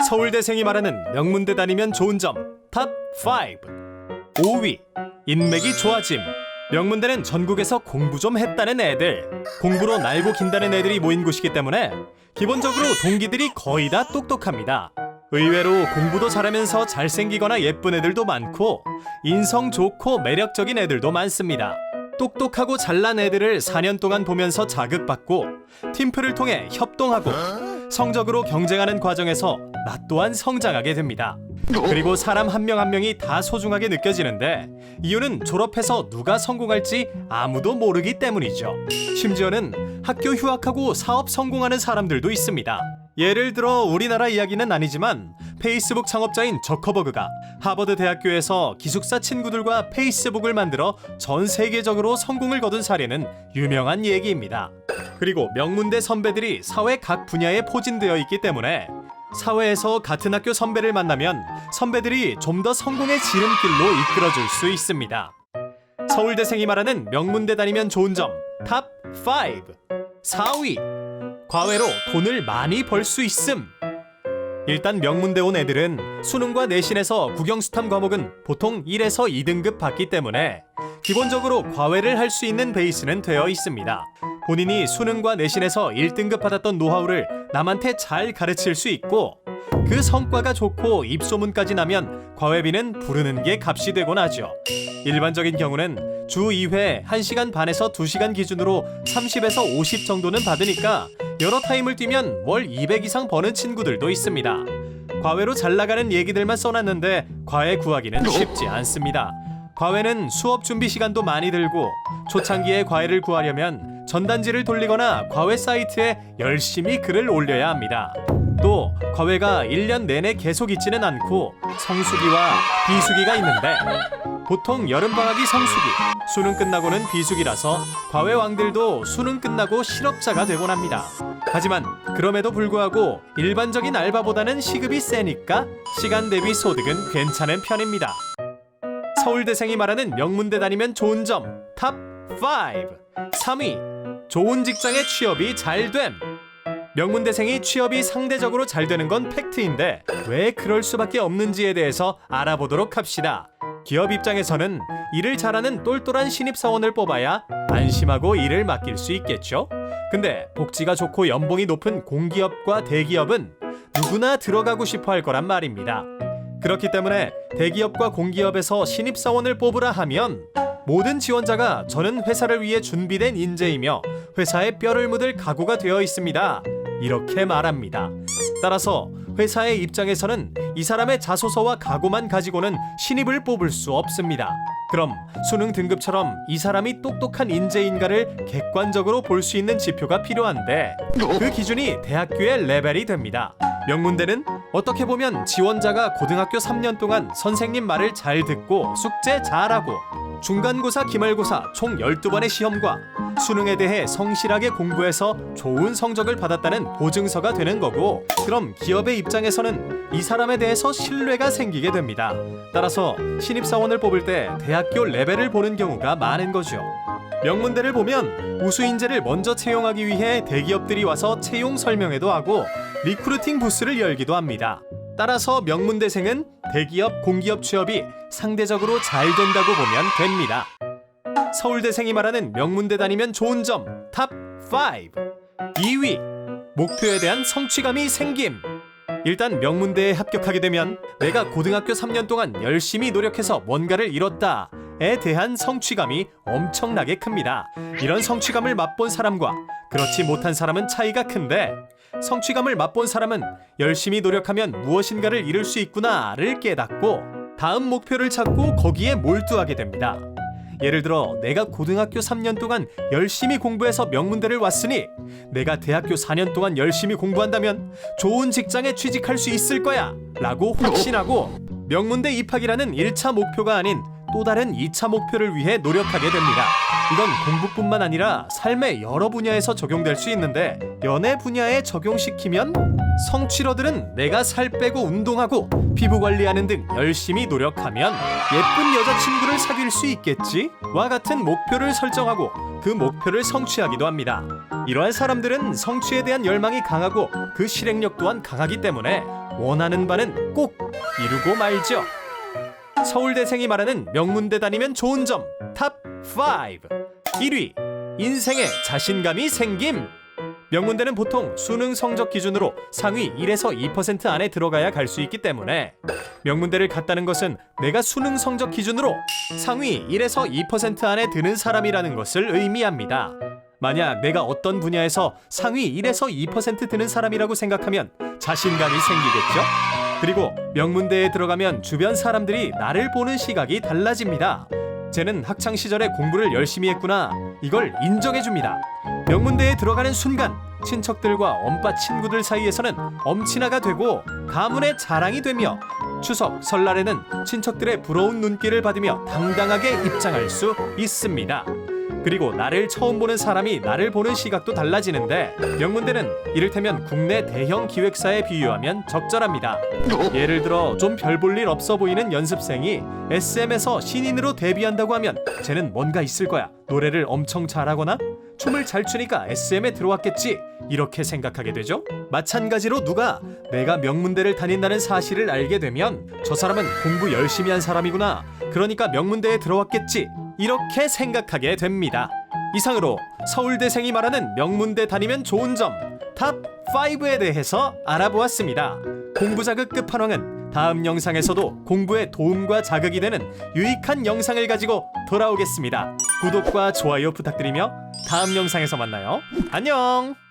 서울대생이 말하는 명문대 다니면 좋은 점 탑 5. 5위 인맥이 좋아짐. 명문대는 전국에서 공부 좀 했다는 애들, 공부로 날고 긴다는 애들이 모인 곳이기 때문에 기본적으로 동기들이 거의 다 똑똑합니다. 의외로 공부도 잘하면서 잘생기거나 예쁜 애들도 많고 인성 좋고 매력적인 애들도 많습니다. 똑똑하고 잘난 애들을 4년 동안 보면서 자극받고 팀플을 통해 협동하고 성적으로 경쟁하는 과정에서 나 또한 성장하게 됩니다. 그리고 사람 한 명 한 명이 다 소중하게 느껴지는데 이유는 졸업해서 누가 성공할지 아무도 모르기 때문이죠. 심지어는 학교 휴학하고 사업 성공하는 사람들도 있습니다. 예를 들어 우리나라 이야기는 아니지만 페이스북 창업자인 저커버그가 하버드 대학교에서 기숙사 친구들과 페이스북을 만들어 전 세계적으로 성공을 거둔 사례는 유명한 얘기입니다. 그리고 명문대 선배들이 사회 각 분야에 포진되어 있기 때문에 사회에서 같은 학교 선배를 만나면 선배들이 좀 더 성공의 지름길로 이끌어줄 수 있습니다. 서울대생이 말하는 명문대 다니면 좋은 점 탑 5. 4위 과외로 돈을 많이 벌 수 있음. 일단 명문대 온 애들은 수능과 내신에서 국영수탐 과목은 보통 1에서 2등급 받기 때문에 기본적으로 과외를 할 수 있는 베이스는 되어 있습니다. 본인이 수능과 내신에서 1등급 받았던 노하우를 남한테 잘 가르칠 수 있고 그 성과가 좋고 입소문까지 나면 과외비는 부르는 게 값이 되곤 하죠. 일반적인 경우는 주 2회 1시간 반에서 2시간 기준으로 30에서 50 정도는 받으니까 여러 타임을 뛰면 월 200 이상 버는 친구들도 있습니다. 과외로 잘 나가는 얘기들만 써놨는데 과외 구하기는 쉽지 않습니다. 과외는 수업 준비 시간도 많이 들고 초창기에 과외를 구하려면 전단지를 돌리거나 과외 사이트에 열심히 글을 올려야 합니다. 또 과외가 1년 내내 계속 있지는 않고 성수기와 비수기가 있는데 보통 여름방학이 성수기, 수능 끝나고는 비수기라서 과외왕들도 수능 끝나고 실업자가 되곤 합니다. 하지만 그럼에도 불구하고 일반적인 알바보다는 시급이 세니까 시간 대비 소득은 괜찮은 편입니다. 서울대생이 말하는 명문대 다니면 좋은 점 탑 5. 3위 좋은 직장의 취업이 잘됨. 명문대생이 취업이 상대적으로 잘 되는 건 팩트인데 왜 그럴 수밖에 없는지에 대해서 알아보도록 합시다. 기업 입장에서는 일을 잘하는 똘똘한 신입사원을 뽑아야 안심하고 일을 맡길 수 있겠죠. 근데 복지가 좋고 연봉이 높은 공기업과 대기업은 누구나 들어가고 싶어 할 거란 말입니다. 그렇기 때문에 대기업과 공기업에서 신입사원을 뽑으라 하면 모든 지원자가 저는 회사를 위해 준비된 인재이며 회사에 뼈를 묻을 각오가 되어 있습니다. 이렇게 말합니다. 따라서 회사의 입장에서는 이 사람의 자소서와 각오만 가지고는 신입을 뽑을 수 없습니다. 그럼 수능 등급처럼 이 사람이 똑똑한 인재인가를 객관적으로 볼 수 있는 지표가 필요한데 그 기준이 대학교의 레벨이 됩니다. 명문대는 어떻게 보면 지원자가 고등학교 3년 동안 선생님 말을 잘 듣고 숙제 잘하고 중간고사, 기말고사 총 12번의 시험과 수능에 대해 성실하게 공부해서 좋은 성적을 받았다는 보증서가 되는 거고, 그럼 기업의 입장에서는 이 사람에 대해서 신뢰가 생기게 됩니다. 따라서 신입사원을 뽑을 때 대학교 레벨을 보는 경우가 많은 거죠. 명문대를 보면 우수 인재를 먼저 채용하기 위해 대기업들이 와서 채용 설명회도 하고 리크루팅 부스를 열기도 합니다. 따라서 명문대생은 대기업, 공기업 취업이 상대적으로 잘 된다고 보면 됩니다. 서울대생이 말하는 명문대 다니면 좋은 점 탑 5. 2위 목표에 대한 성취감이 생김. 일단 명문대에 합격하게 되면 내가 고등학교 3년 동안 열심히 노력해서 뭔가를 이뤘다에 대한 성취감이 엄청나게 큽니다. 이런 성취감을 맛본 사람과 그렇지 못한 사람은 차이가 큰데, 성취감을 맛본 사람은 열심히 노력하면 무엇인가를 이룰 수 있구나를 깨닫고 다음 목표를 찾고 거기에 몰두하게 됩니다. 예를 들어 내가 고등학교 3년 동안 열심히 공부해서 명문대를 왔으니 내가 대학교 4년 동안 열심히 공부한다면 좋은 직장에 취직할 수 있을 거야 라고 확신하고 명문대 입학이라는 1차 목표가 아닌 또 다른 2차 목표를 위해 노력하게 됩니다. 이건 공부뿐만 아니라 삶의 여러 분야에서 적용될 수 있는데 연애 분야에 적용시키면 성취러들은 내가 살 빼고 운동하고 피부 관리하는 등 열심히 노력하면 예쁜 여자친구를 사귈 수 있겠지? 와 같은 목표를 설정하고 그 목표를 성취하기도 합니다. 이러한 사람들은 성취에 대한 열망이 강하고 그 실행력 또한 강하기 때문에 원하는 바는 꼭 이루고 말죠. 서울대생이 말하는 명문대 다니면 좋은 점 탑5. 1위, 인생에 자신감이 생김. 명문대는 보통 수능 성적 기준으로 상위 1에서 2% 안에 들어가야 갈 수 있기 때문에 명문대를 갔다는 것은 내가 수능 성적 기준으로 상위 1에서 2% 안에 드는 사람이라는 것을 의미합니다. 만약 내가 어떤 분야에서 상위 1에서 2% 드는 사람이라고 생각하면 자신감이 생기겠죠? 그리고 명문대에 들어가면 주변 사람들이 나를 보는 시각이 달라집니다. 쟤는 학창 시절에 공부를 열심히 했구나, 이걸 인정해줍니다. 명문대에 들어가는 순간 친척들과 엄빠 친구들 사이에서는 엄친아가 되고 가문의 자랑이 되며 추석, 설날에는 친척들의 부러운 눈길을 받으며 당당하게 입장할 수 있습니다. 그리고 나를 처음 보는 사람이 나를 보는 시각도 달라지는데 명문대는 이를테면 국내 대형 기획사에 비유하면 적절합니다. 예를 들어 좀 별 볼 일 없어 보이는 연습생이 SM에서 신인으로 데뷔한다고 하면 쟤는 뭔가 있을 거야. 노래를 엄청 잘하거나 춤을 잘 추니까 SM에 들어왔겠지, 이렇게 생각하게 되죠. 마찬가지로 누가 내가 명문대를 다닌다는 사실을 알게 되면 저 사람은 공부 열심히 한 사람이구나, 그러니까 명문대에 들어왔겠지, 이렇게 생각하게 됩니다. 이상으로 서울대생이 말하는 명문대 다니면 좋은 점 탑5에 대해서 알아보았습니다. 공부자극 끝판왕은 다음 영상에서도 공부에 도움과 자극이 되는 유익한 영상을 가지고 돌아오겠습니다. 구독과 좋아요 부탁드리며 다음 영상에서 만나요. 안녕!